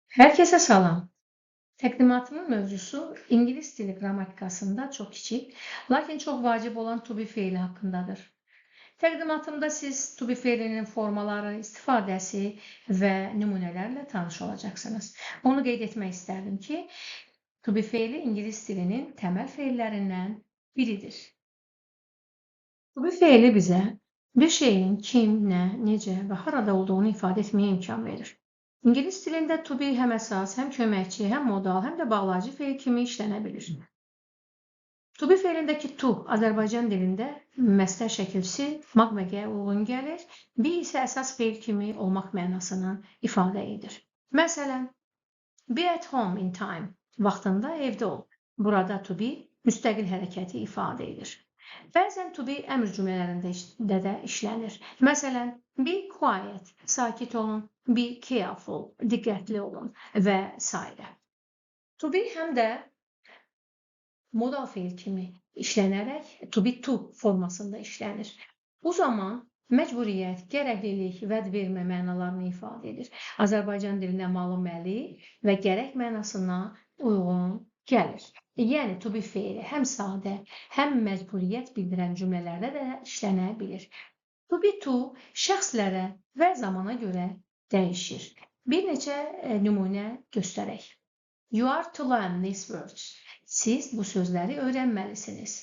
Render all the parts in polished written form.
Herkese salam. Təqdimatımın mövzusu İngilis dili qrammatikasında çox kiçik, lakin çox vacib olan to be feili haqqındadır. Təqdimatımda siz to be feilinin formaları, istifadəsi və nümunələrlə tanış olacaqsınız. Onu qeyd etmək istərdim ki, to be feili İngilis dilinin təməl feillərindən biridir. To be feili bizə bir şeyin kim, nə, necə və harada olduğunu ifadə etməyə imkan verir. İngilis dilində to be həm əsas, həm köməkçi, həm modal, həm də bağlayıcı feil kimi işlənə bilir. To be feilindəki to Azərbaycan dilində məstər şəkilçisi magməgəyə uyğun gəlir, be isə əsas feil kimi olmaq mənasını ifadə edir. Məsələn, be at home in time, vaxtında evdə ol. Burada to be müstəqil hərəkəti ifadə edir. Bəzən to be əmr cümlələrində də işlənir. Məsələn, be quiet, sakit olun, be careful, diqqətli olun və s. To be həm də modal feil kimi işlənərək to be to formasında işlənir. Bu zaman məcburiyyət, gərəklilik, vəd vermə mənalarını ifadə edir. Azərbaycan dilində məluməli və gərək mənasına uyğun gəlir. Yəni to be feili həm sadə, həm məcburiyyət bildirən cümlələrdə də işlənə bilir. To be to şəxslərə və zamana görə dəyişir. Bir neçə nümunə göstərək. You are to learn these words. Siz bu sözləri öyrənməlisiniz.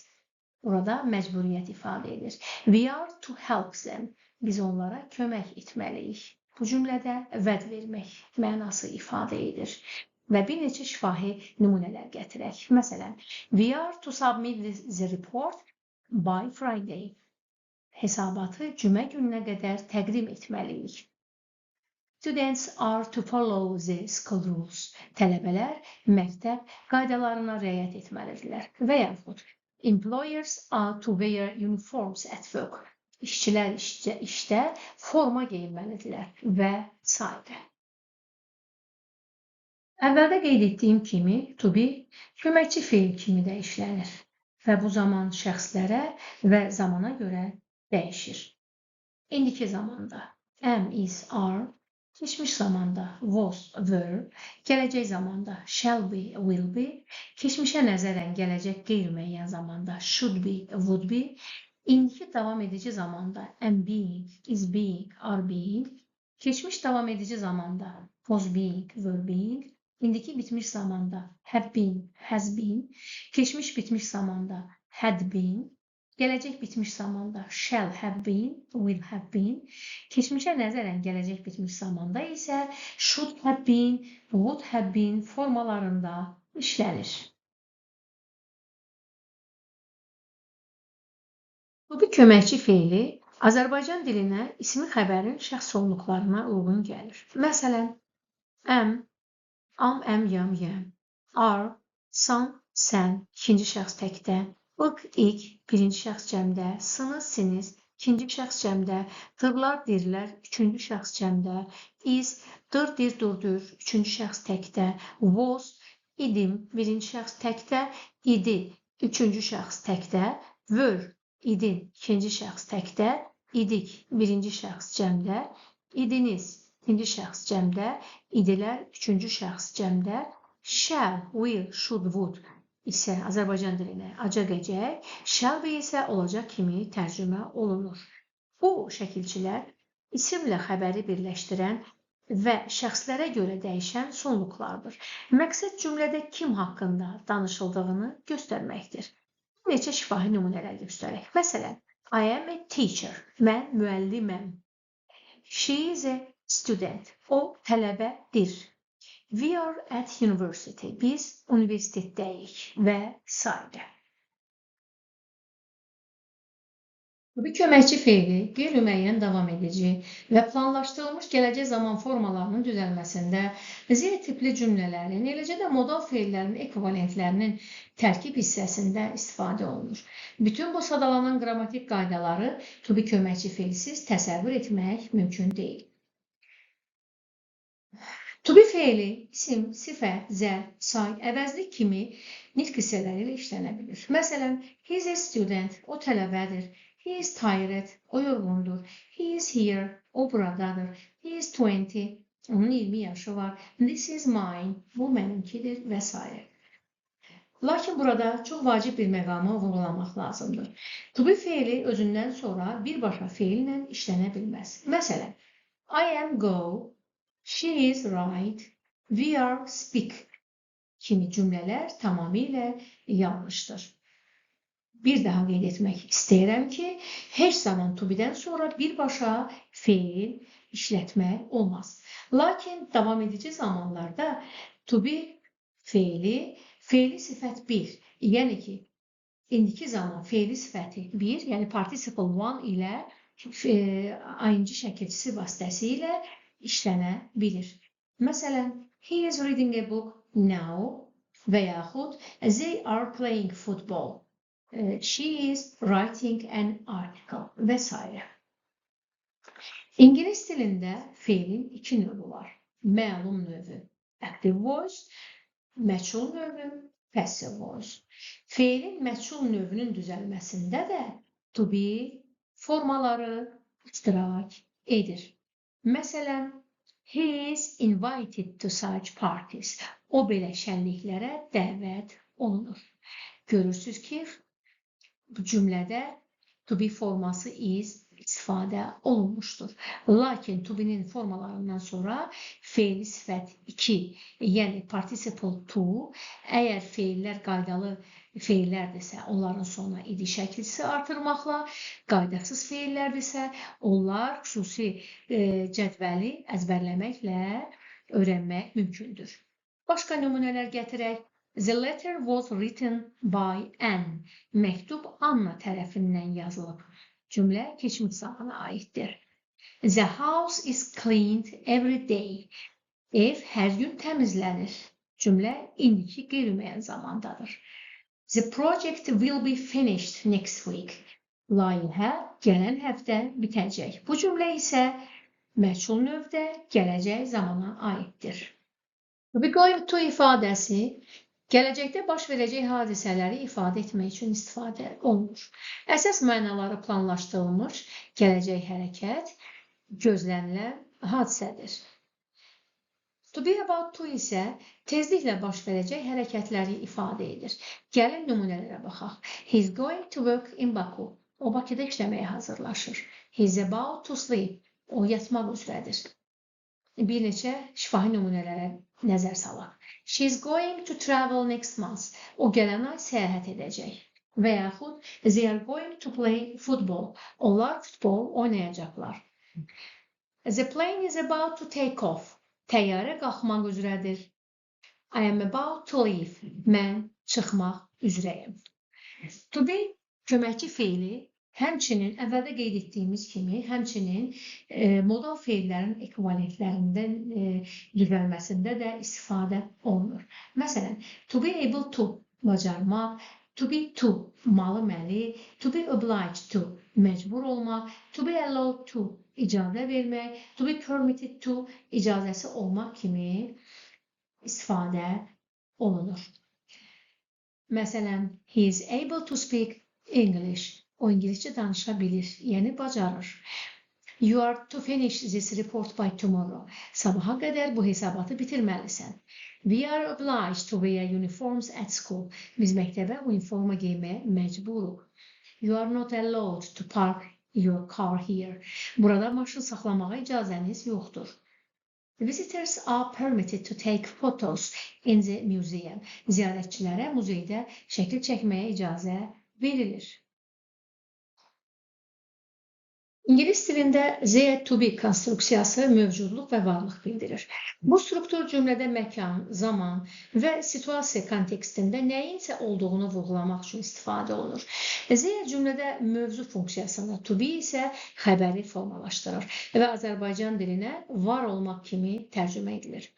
Burada məcburiyyət ifadə edir. We are to help them. Biz onlara kömək etməliyik. Bu cümlədə vəd vermək mənası ifadə edir. Və bir neçə şifahi nümunələr gətirək. Məsələn, we are to submit the report by Friday. Hesabatı cümə gününə qədər təqdim etməliyik. Students are to follow the school rules. Tələbələr məktəb qaydalarına riayət etməlidirlər. Və yaxud, employers are to wear uniforms at work. İşçilər işdə forma geyinməlidirlər və s. Əvvəldə qeyd etdiyim kimi, to be köməkçi feil kimi də işlənir və bu zaman şəxslərə və zamana görə dəyişir. İndiki zamanda am, is, are, keçmiş zamanda was, were, gələcək zamanda shall be, will be, keçmişə nəzərən gələcək qeyri-müəyyən zamanda should be, would be, indiki davam edici zamanda am being, is being, are being, keçmiş davam edici zamanda was being, were being, indiki bitmiş zamanda have been, has been, keçmiş bitmiş zamanda had been, gələcək bitmiş zamanda shall have been, will have been, keçmişə nəzərən gələcək bitmiş zamanda isə should have been, would have been formalarında işlənir. Bu bir köməkçi feili Azərbaycan dilinə ismi xəbərin şəxs olunluqlarına uyğun gəlir. Məsələn, am, am, yam, are, san, sən, ikinci şəxs təkdə, ik, birinci şəxs cəmdə, sınız, siniz, ikinci şəxs cəmdə, dırlar, dirlər, üçüncü şəxs cəmdə, is, dır, dir, durdur, üçüncü şəxs təkdə, was, idim, birinci şəxs təkdə, idi, üçüncü şəxs təkdə, were, idin, ikinci şəxs təkdə, idik, birinci şəxs cəmdə, idiniz, ikinci şəxs cəmdə, idilər, üçüncü şəxs cəmdə, shall, will, should, would isə Azərbaycan dilinə acaq-əcək, shall be isə olacaq kimi tərcümə olunur. Bu şəkilçilər isimlə xəbəri birləşdirən və şəxslərə görə dəyişən sonluqlardır. Məqsəd cümlədə kim haqqında danışıldığını göstərməkdir. Bir neçə şifahi nümunələr göstərək. Məsələn, I am a teacher. Mən müəlliməm. She is a student. O tələbədir. We are at university. Biz universitetdəyik və s. Bu bir köməkçi feili qeyri-müəyyən davam edici və planlaşdırılmış gələcək zaman formalarının düzəlməsində Z tipli cümlələrin, eləcə də modal feillərin ekvivalentlərinin tərkib hissəsində istifadə olunur. Bütün bu sadalanan qrammatik qaydaları to be köməkçi feilsiz təsəvvür etmək mümkün deyil. To be feili isim, sifət, zərb, say, əvəzlik kimi nitq hissələri ilə işlənə bilir. Məsələn, he is a student, o tələbədir. He is tired, o yorğundur. He is here, o buradadır. He is 20, Onun 20 yaşı var. This is mine. Bu benimkidir vesaire. Lakin burada çox vacib bir məqamı vurğulamaq lazımdır. To be feili özündən sonra birbaşa feillə işlənə bilməz. Məsələn, I am go, she is write, we are speak kimi cümlələr tamamilə yanlışdır. Bir daha qeyd etmək istəyirəm ki, heç zaman to be-dən sonra birbaşa feil işlətmək olmaz. Lakin davam edici zamanlarda to be feili sifət 1, yəni ki, indiki zaman feili sifəti 1, yəni participle one ilə ing şəkilçisi vasitəsilə işlənə bilir. Məsələn, he is reading a book now və yaxud they are playing football. She is writing an article vesaire. İngilis dilində feilin 2 növü var. Məlum növü active voice, məchul növü passive voice. Feilin məchul növünün düzəlməsində də to be formaları iştirak edir. Məsələn, he is invited to such parties. O belə şənliklərə dəvət olunur. Görürsünüz ki, bu cümlədə to be forması is istifadə olunmuşdur. Lakin to be'nin formalarından sonra feili sifət 2, yəni participle to, əgər feillər qaydalı feillərdirsə, onların sonuna id şəkilçisi artırmaqla, qaydasız feillərdirsə, onlar xüsusi cədvəli əzbərləməklə öyrənmək mümkündür. Başqa nümunələr gətirək. The letter was written by Anne. Məktub Anna tərəfindən yazılıb. Cümlə keçmiş zamana aiddir. The house is cleaned every day. Ev hər gün təmizlənir. Cümlə indiki qeyri-müəyyən zamandadır. The project will be finished next week. Layihə gələn həftə bitəcək. Bu cümlə isə məchul növdə gələcək zamana aiddir. We going to ifadəsi gələcəkdə baş verəcək hadisələri ifadə etmək üçün istifadə olunur. Əsas mənaları planlaşdırılmış gələcək hərəkət gözlənilən hadisədir. To be about to isə tezliklə baş verəcək hərəkətləri ifadə edir. Gəlin nümunələrə baxaq. He's going to work in Baku. O Bakıda işləməyə hazırlaşır. He's about to sleep. O yatmaq üzrədir. Bir neçə şifahi nümunələrə nəzər salaq. She's going to travel next month. O gələn ay səyahət edəcək. Və yaxud they are going to play football. Onlar futbol oynayacaqlar. The plane is about to take off. Təyyarə qalxmaq üzrədir. I am about to leave. Mən çıxmaq üzrəyəm. To be köməkçi feili həmçinin əvvəldə qeyd etdiyimiz kimi, həmçinin modal feillərin ekvivalentlərindən düzəlməsində də istifadə olunur. Məsələn, to be able to bacarmaq, to be to malı-məli, to be obliged to məcbur olmaq, to be allowed to icazə vermək, to be permitted to icazəsi olmaq kimi istifadə olunur. Məsələn, he is able to speak English. O İngiliscə danışa bilir, yəni bacarır. You are to finish this report by tomorrow. Sabaha qədər bu hesabatı bitirməlisən. We are obliged to wear uniforms at school. Biz məktəbə uniforma geyməyə məcburuq. You are not allowed to park your car here. Burada maşın saxlamağa icazəniz yoxdur. Visitors are permitted to take photos in the museum. Ziyarətçilərə muzeydə şəkil çəkməyə icazə verilir. İngilis dilində Z to be konstruksiyası mövcudluq və varlıq bildirir. Bu struktur cümlədə məkan, zaman və situasiya kontekstində nəyinsə olduğunu vurğulamaq üçün istifadə olunur. Z cümlədə mövzu funksiyasında, to be isə xəbəri formalaşdırır və Azərbaycan dilinə var olmaq kimi tərcümə edilir.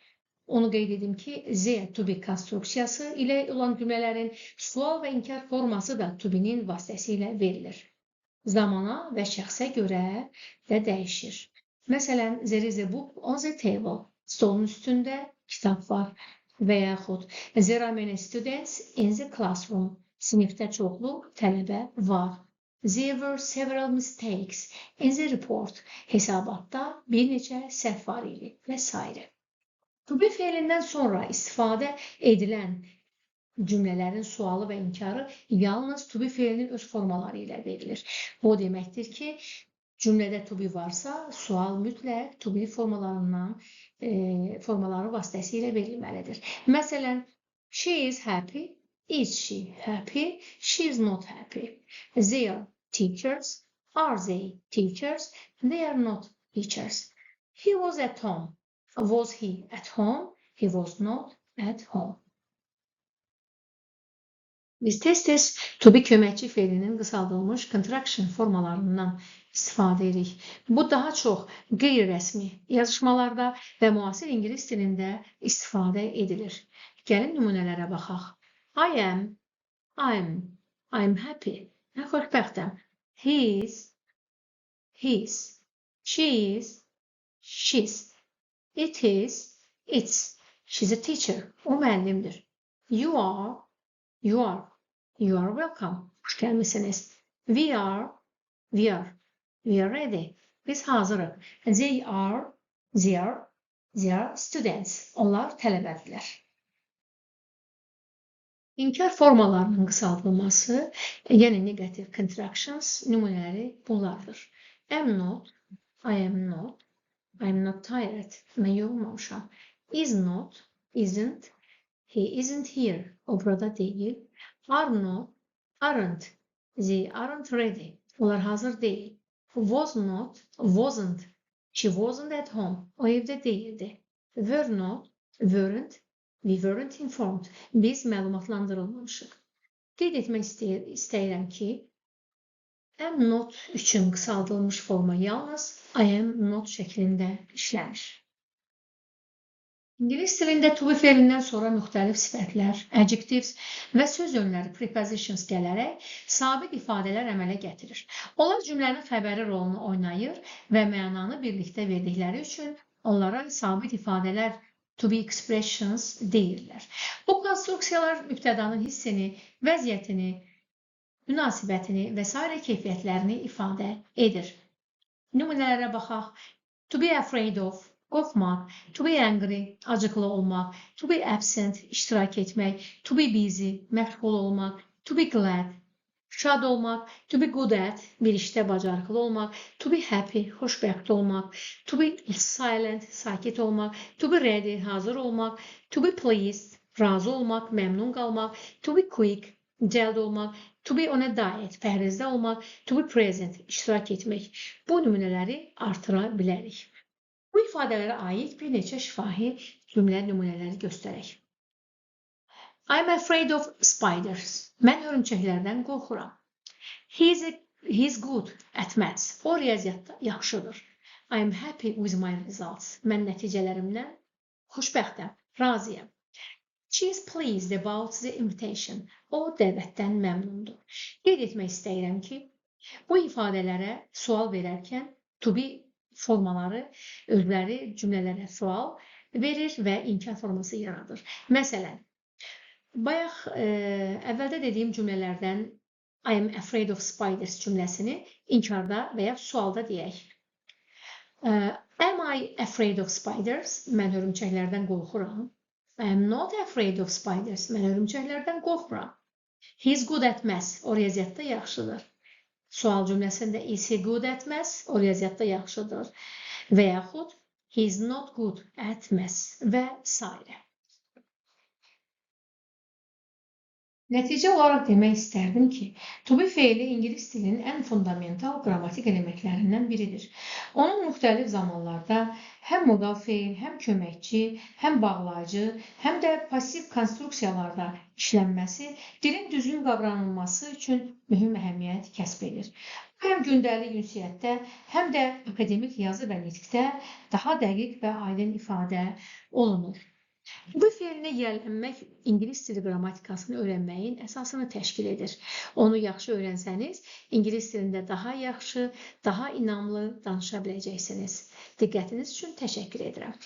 Onu qeyd edim ki, Z to be konstruksiyası ilə olan cümlələrin sual və inkar forması da to be-nin vasitəsilə verilir. Zamana və şəxsə görə də dəyişir. Məsələn, there is a book on the table. Stolun üstündə kitab var. Və yaxud there are many students in the classroom. Sinifdə çoxlu tələbə var. There were several mistakes in the report. Hesabatta bir neçə səhv var idi və s. To be feilindən sonra istifadə edilən cümlələrin sualı və inkarı yalnız to be feilinin öz formaları ilə verilir. Bu deməkdir ki, cümlədə to be varsa, sual mütləq to be formaları vasitəsilə verilməlidir. Məsələn, she is happy. Is she happy? She is not happy. They are teachers. Are they teachers? They are not teachers. He was at home. Was he at home? He was not at home. Biz tez-tez to be köməkçi feilinin qısaldılmış contraction formalarından istifadə edirik. Bu daha çox qeyri-rəsmi yazışmalarda və müasir ingilis dilində istifadə edilir. Gəlin nümunələrə baxaq. I am, I'm happy. Mən xoşbəxtəm. He is, he's. She is, she's. It is, it's. She's a teacher. O müəllimdir. You are, you are. You are welcome. Hoş gəlmisiniz. We are ready. Biz hazırıq. They are students. Onlar tələbədirlər. İnkar formalarının qısaldılması, yəni negative contractions nümunələri bunlardır. Am not, I am not, I'm not tired. Mən yorulmamışam. Is not, isn't, he isn't here. O burada deyil. Are not, aren't, they aren't ready. Onlar hazır deyil. Was not, wasn't, she wasn't at home. O evdə deyildi. Were not, weren't, we weren't informed. Biz məlumatlandırılmamışıq. Qeyd etmək istəyirəm ki, am not üçün qısaldılmış forma yalnız I am not şəklində işlənir. İngilis dilində to be feilindən sonra müxtəlif sifətlər, adjectives və söz önləri, prepositions gələrək sabit ifadələr əmələ gətirir. Onlar cümlənin xəbəri rolunu oynayır və mənanı birlikdə verdikləri üçün onlara sabit ifadələr, to be expressions deyirlər. Bu konstruksiyalar mübtədanın hissini, vəziyyətini, münasibətini və s. keyfiyyətlərini ifadə edir. Nümunələrə baxaq. To be afraid of, qorxmaq, to be angry, acıqlı olmaq, to be absent, iştirak etmək, to be busy, məşğul olmaq, to be glad, şad olmaq, to be good at, bir işdə bacarıqlı olmaq, to be happy, xoşbəxt olmaq, to be silent, sakit olmaq, to be ready, hazır olmaq, to be pleased, razı olmaq, məmnun qalmaq, to be quick, cəld olmaq, to be on a diet, pəhrizdə olmaq, to be present, iştirak etmək. Bu nümunələri artıra bilərik. Bu ifadələrə aid bir neçə şifahi cümlə nümunələri göstərək. I'm afraid of spiders. Mən hörümçəklərdən qorxuram. He's good at maths. O riyaziyyatda yaxşıdır. I'm happy with my results. Mən nəticələrimdən xoşbəxtəm, razıyam. She is pleased about the invitation. O dəvətdən məmnundur. Qeyd etmək istəyirəm ki, bu ifadələrə sual verərkən to be formaları özləri cümlələrə sual verir və inkar forması yaradır. Məsələn, bayaq əvvəldə dediyim cümlələrdən I am afraid of spiders cümləsini inkarda və ya sualda deyək. Am I afraid of spiders? Mən hörümçəklərdən qorxuram. I am not afraid of spiders. Mən hörümçəklərdən qorxmuram. He's good at maths. O riyaziyyatda yaxşıdır. Sual cümləsində is he good at maths? O riyaziyyatda yaxşıdır. Və yaxud he is not good at maths və s. Nəticə olaraq demək istərdim ki, to be feili ingilis dilinin ən fundamental qrammatik elementlərindən biridir. Onun müxtəlif zamanlarda həm modal feil, həm köməkçi, həm bağlayıcı, həm də pasiv konstruksiyalarda işlənməsi dilin düzgün qavranılması üçün mühüm əhəmiyyət kəsb edir. Həm gündəlik ünsiyyətdə, həm də akademik yazı və nitqdə daha dəqiq və aydın ifadə olunur. Bu feilinə yiyələnmək ingilis dili qrammatikasını öyrənməyin əsasını təşkil edir. Onu yaxşı öyrənsəniz, ingilis dilində daha yaxşı, daha inamlı danışa biləcəksiniz. Diqqətiniz üçün təşəkkür edirəm.